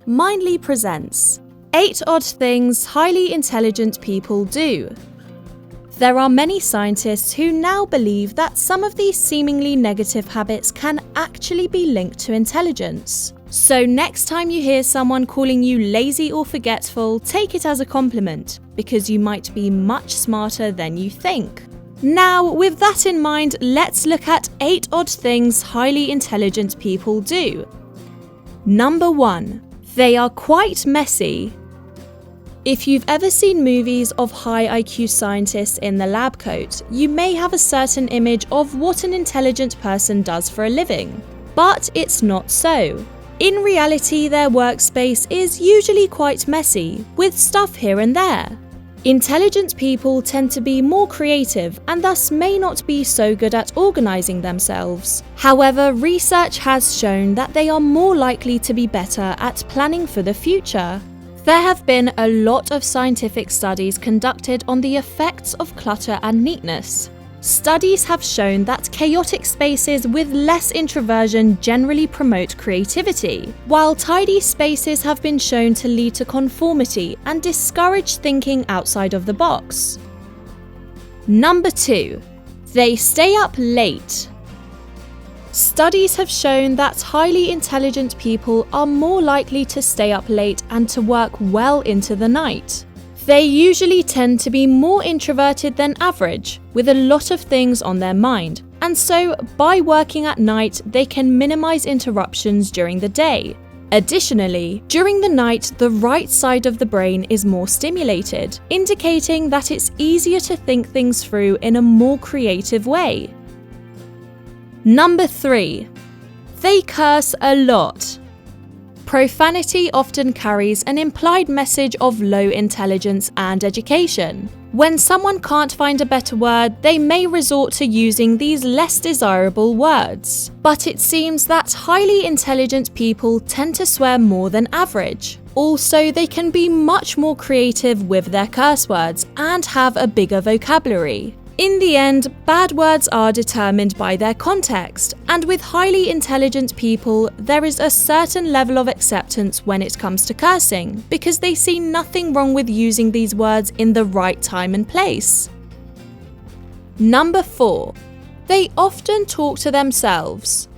Mindly presents 8 Odd Things Highly Intelligent People Do. There are many scientists who now believe that some of these seemingly negative habits can actually be linked to intelligence. So next time you hear someone calling you lazy or forgetful, take it as a compliment, because you might be much smarter than you think. Now, with that in mind, let's look at 8 odd things highly intelligent people do. Number 1. They are quite messy. If you've ever seen movies of high IQ scientists in the lab coat, you may have a certain image of what an intelligent person does for a living. But it's not so. In reality, their workspace is usually quite messy, with stuff here and there. Intelligent people tend to be more creative and thus may not be so good at organizing themselves. However, research has shown that they are more likely to be better at planning for the future. There have been a lot of scientific studies conducted on the effects of clutter and neatness. Studies have shown that chaotic spaces with less introversion generally promote creativity, while tidy spaces have been shown to lead to conformity and discourage thinking outside of the box. Number 2. They stay up late. Studies have shown that highly intelligent people are more likely to stay up late and to work well into the night. They usually tend to be more introverted than average, with a lot of things on their mind, and so by working at night, they can minimize interruptions during the day. Additionally, during the night, the right side of the brain is more stimulated, indicating that it's easier to think things through in a more creative way. Number 3. They curse a lot. Profanity often carries an implied message of low intelligence and education. When someone can't find a better word, they may resort to using these less desirable words. But it seems that highly intelligent people tend to swear more than average. Also, they can be much more creative with their curse words and have a bigger vocabulary. In the end, bad words are determined by their context, and with highly intelligent people, there is a certain level of acceptance when it comes to cursing, because they see nothing wrong with using these words in the right time and place. Number 4. They often talk to themselves.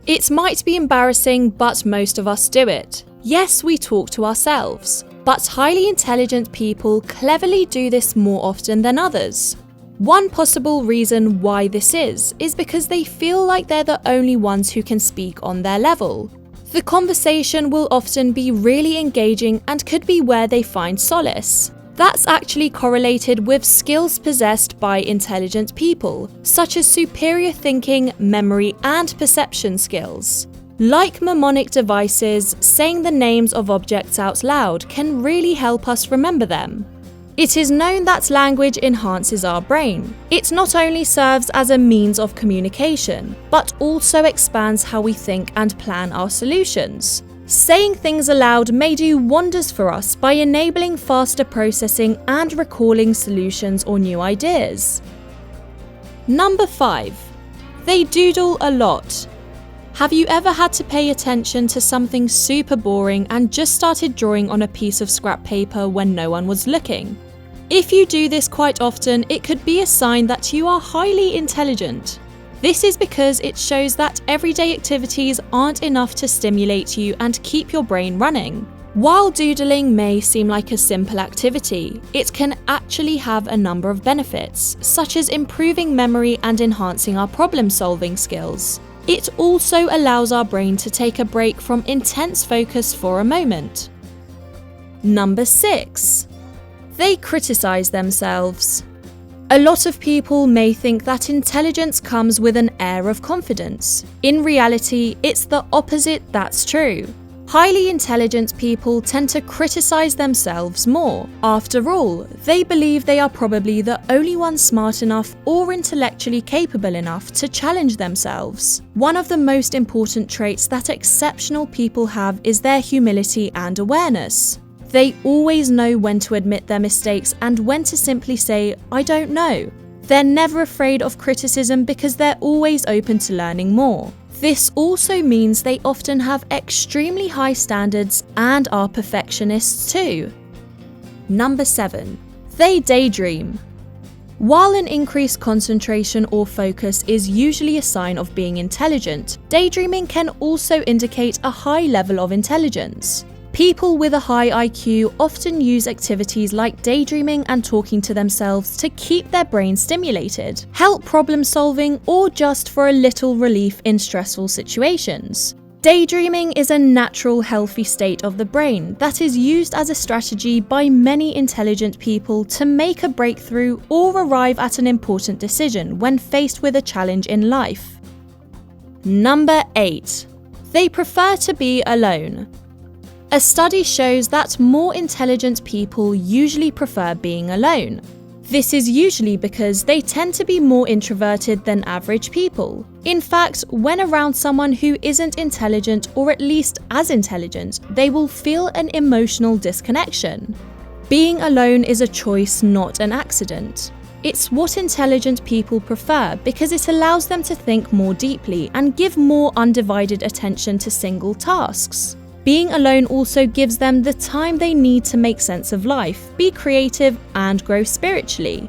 It might be embarrassing, but most of us do it. Yes, we talk to ourselves. But highly intelligent people cleverly do this more often than others. One possible reason why this is because they feel like they're the only ones who can speak on their level. The conversation will often be really engaging and could be where they find solace. That's actually correlated with skills possessed by intelligent people, such as superior thinking, memory, and perception skills. Like mnemonic devices, saying the names of objects out loud can really help us remember them. It is known that language enhances our brain. It not only serves as a means of communication, but also expands how we think and plan our solutions. Saying things aloud may do wonders for us by enabling faster processing and recalling solutions or new ideas. Number 5. They doodle a lot. Have you ever had to pay attention to something super boring and just started drawing on a piece of scrap paper when no one was looking? If you do this quite often, it could be a sign that you are highly intelligent. This is because it shows that everyday activities aren't enough to stimulate you and keep your brain running. While doodling may seem like a simple activity, it can actually have a number of benefits, such as improving memory and enhancing our problem-solving skills. It also allows our brain to take a break from intense focus for a moment. Number 6. They criticize themselves. A lot of people may think that intelligence comes with an air of confidence. In reality, it's the opposite that's true. Highly intelligent people tend to criticize themselves more. After all, they believe they are probably the only ones smart enough or intellectually capable enough to challenge themselves. One of the most important traits that exceptional people have is their humility and awareness. They always know when to admit their mistakes and when to simply say, "I don't know." They're never afraid of criticism because they're always open to learning more. This also means they often have extremely high standards and are perfectionists too. Number 7. They daydream. While an increased concentration or focus is usually a sign of being intelligent, daydreaming can also indicate a high level of intelligence. People with a high IQ often use activities like daydreaming and talking to themselves to keep their brain stimulated, help problem solving, or just for a little relief in stressful situations. Daydreaming is a natural, healthy state of the brain that is used as a strategy by many intelligent people to make a breakthrough or arrive at an important decision when faced with a challenge in life. Number 8. They prefer to be alone. A study shows that more intelligent people usually prefer being alone. This is usually because they tend to be more introverted than average people. In fact, when around someone who isn't intelligent or at least as intelligent, they will feel an emotional disconnection. Being alone is a choice, not an accident. It's what intelligent people prefer because it allows them to think more deeply and give more undivided attention to single tasks. Being alone also gives them the time they need to make sense of life, be creative, and grow spiritually.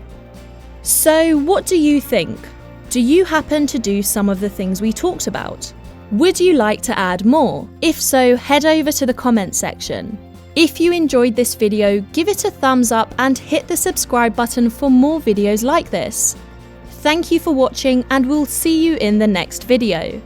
So, what do you think? Do you happen to do some of the things we talked about? Would you like to add more? If so, head over to the comment section. If you enjoyed this video, give it a thumbs up and hit the subscribe button for more videos like this. Thank you for watching, and we'll see you in the next video.